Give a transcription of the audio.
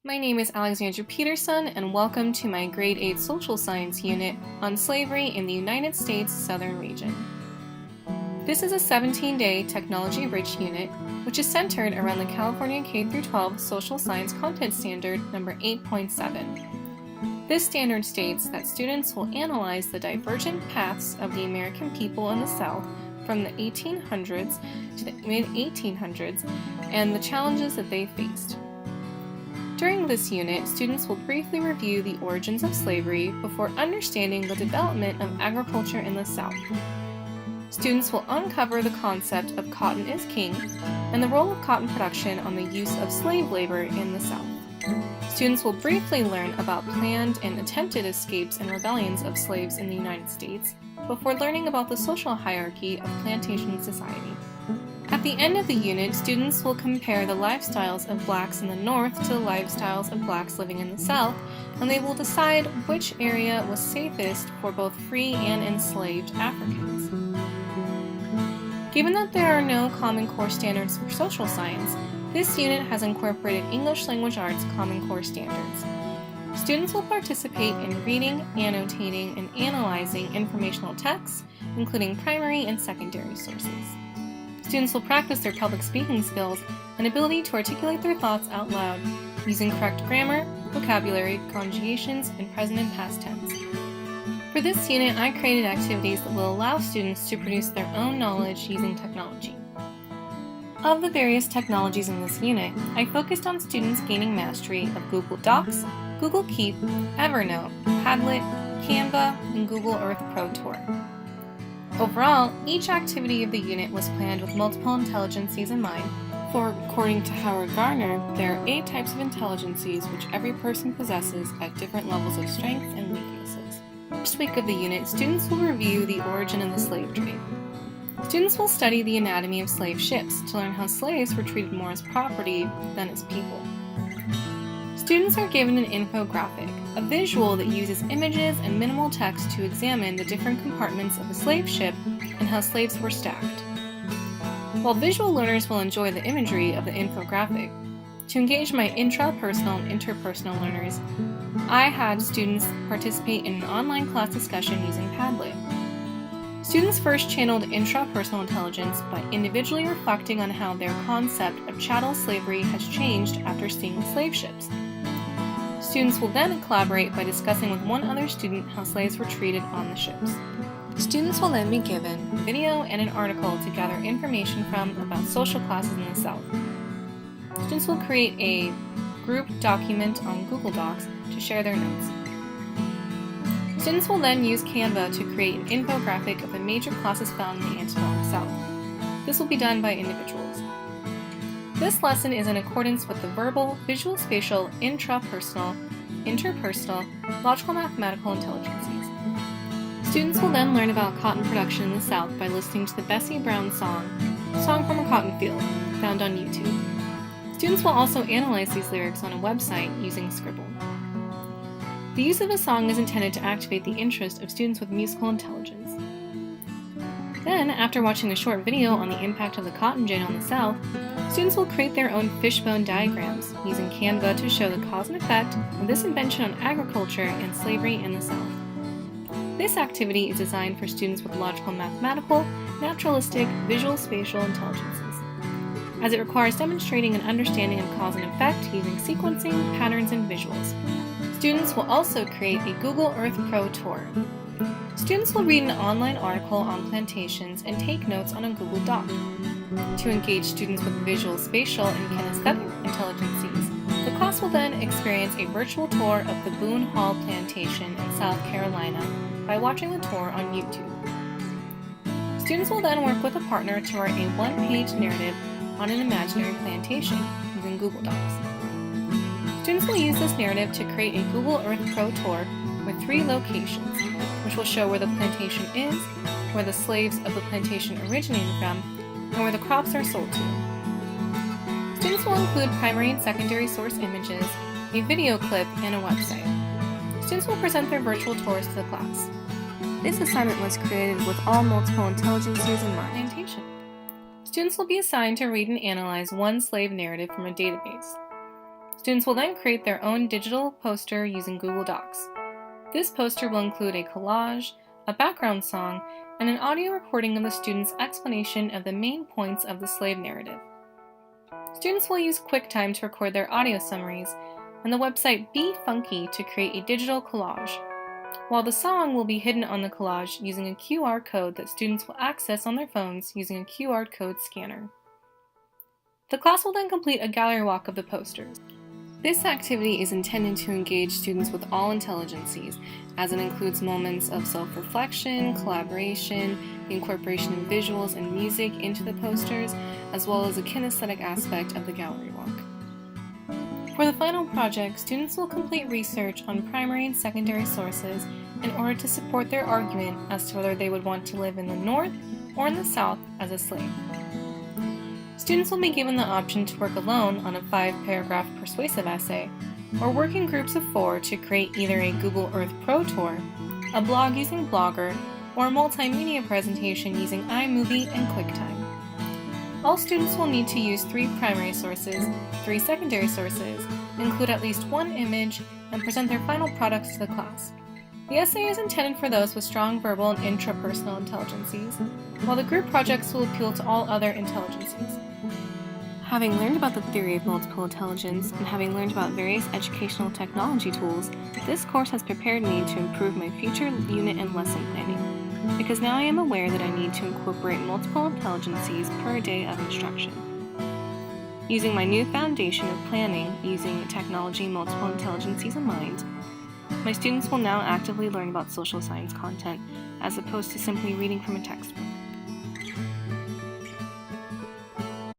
My name is Alexandra Peterson, and welcome to my Grade 8 Social Science unit on slavery in the United States Southern region. This is a 17-day technology-rich unit, which is centered around the California K-12 Social Science Content Standard number 8.7. This standard states that students will analyze the divergent paths of the American people in the South from the 1800s to the mid-1800s and the challenges that they faced. During this unit, students will briefly review the origins of slavery before understanding the development of agriculture in the South. Students will uncover the concept of cotton is king and the role of cotton production on the use of slave labor in the South. Students will briefly learn about planned and attempted escapes and rebellions of slaves in the United States before learning about the social hierarchy of plantation society. At the end of the unit, students will compare the lifestyles of blacks in the North to the lifestyles of blacks living in the South, and they will decide which area was safest for both free and enslaved Africans. Given that there are no Common Core standards for social science, this unit has incorporated English Language Arts Common Core standards. Students will participate in reading, annotating, and analyzing informational texts, including primary and secondary sources. Students will practice their public speaking skills and ability to articulate their thoughts out loud, using correct grammar, vocabulary, conjugations, and present and past tense. For this unit, I created activities that will allow students to produce their own knowledge using technology. Of the various technologies in this unit, I focused on students gaining mastery of Google Docs, Google Keep, Evernote, Padlet, Canva, and Google Earth Pro Tour. Overall, each activity of the unit was planned with multiple intelligencies in mind, for according to Howard Gardner, there are 8 types of intelligencies which every person possesses at different levels of strengths and weaknesses. First week of the unit, students will review the origin of the slave trade. Students will study the anatomy of slave ships to learn how slaves were treated more as property than as people. Students are given an infographic, a visual that uses images and minimal text to examine the different compartments of a slave ship and how slaves were stacked. While visual learners will enjoy the imagery of the infographic, to engage my intrapersonal and interpersonal learners, I had students participate in an online class discussion using Padlet. Students first channeled intrapersonal intelligence by individually reflecting on how their concept of chattel slavery has changed after seeing the slave ships. Students will then collaborate by discussing with one other student how slaves were treated on the ships. Students will then be given a video and an article to gather information from about social classes in the South. Students will create a group document on Google Docs to share their notes. Students will then use Canva to create an infographic of the major classes found in the Antebellum South. This will be done by individuals. This lesson is in accordance with the verbal, visual, spatial, intrapersonal, interpersonal, logical mathematical intelligences. Students will then learn about cotton production in the South by listening to the Bessie Brown song, Song from a Cotton Field, found on YouTube. Students will also analyze these lyrics on a website using Scribble. The use of a song is intended to activate the interest of students with musical intelligence. Then, after watching a short video on the impact of the cotton gin on the South, students will create their own fishbone diagrams using Canva to show the cause and effect of this invention on agriculture and slavery in the South. This activity is designed for students with logical mathematical, naturalistic, visual spatial intelligences, as it requires demonstrating an understanding of cause and effect using sequencing, patterns, and visuals. Students will also create a Google Earth Pro Tour. Students will read an online article on plantations and take notes on a Google Doc. To engage students with visual, spatial, and kinesthetic intelligences, the class will then experience a virtual tour of the Boone Hall Plantation in South Carolina by watching the tour on YouTube. Students will then work with a partner to write a one-page narrative on an imaginary plantation using Google Docs. Students will use this narrative to create a Google Earth Pro Tour with 3 locations, which will show where the plantation is, where the slaves of the plantation originated from, and where the crops are sold to. Students will include primary and secondary source images, a video clip, and a website. Students will present their virtual tours to the class. This assignment was created with all multiple intelligences in mind. Students will be assigned to read and analyze one slave narrative from a database. Students will then create their own digital poster using Google Docs. This poster will include a collage, a background song, and an audio recording of the student's explanation of the main points of the slave narrative. Students will use QuickTime to record their audio summaries, and the website Be Funky to create a digital collage, while the song will be hidden on the collage using a QR code that students will access on their phones using a QR code scanner. The class will then complete a gallery walk of the posters. This activity is intended to engage students with all intelligences, as it includes moments of self-reflection, collaboration, the incorporation of visuals and music into the posters, as well as a kinesthetic aspect of the gallery walk. For the final project, students will complete research on primary and secondary sources in order to support their argument as to whether they would want to live in the North or in the South as a slave. Students will be given the option to work alone on a 5-paragraph persuasive essay, or work in groups of 4 to create either a Google Earth Pro Tour, a blog using Blogger, or a multimedia presentation using iMovie and QuickTime. All students will need to use 3 primary sources, 3 secondary sources, include at least 1 image, and present their final products to the class. The essay is intended for those with strong verbal and intrapersonal intelligences, while the group projects will appeal to all other intelligences. Having learned about the theory of multiple intelligence and having learned about various educational technology tools, this course has prepared me to improve my future unit and lesson planning, because now I am aware that I need to incorporate multiple intelligences per day of instruction. Using my new foundation of planning using technology multiple intelligences in mind, my students will now actively learn about social science content as opposed to simply reading from a textbook.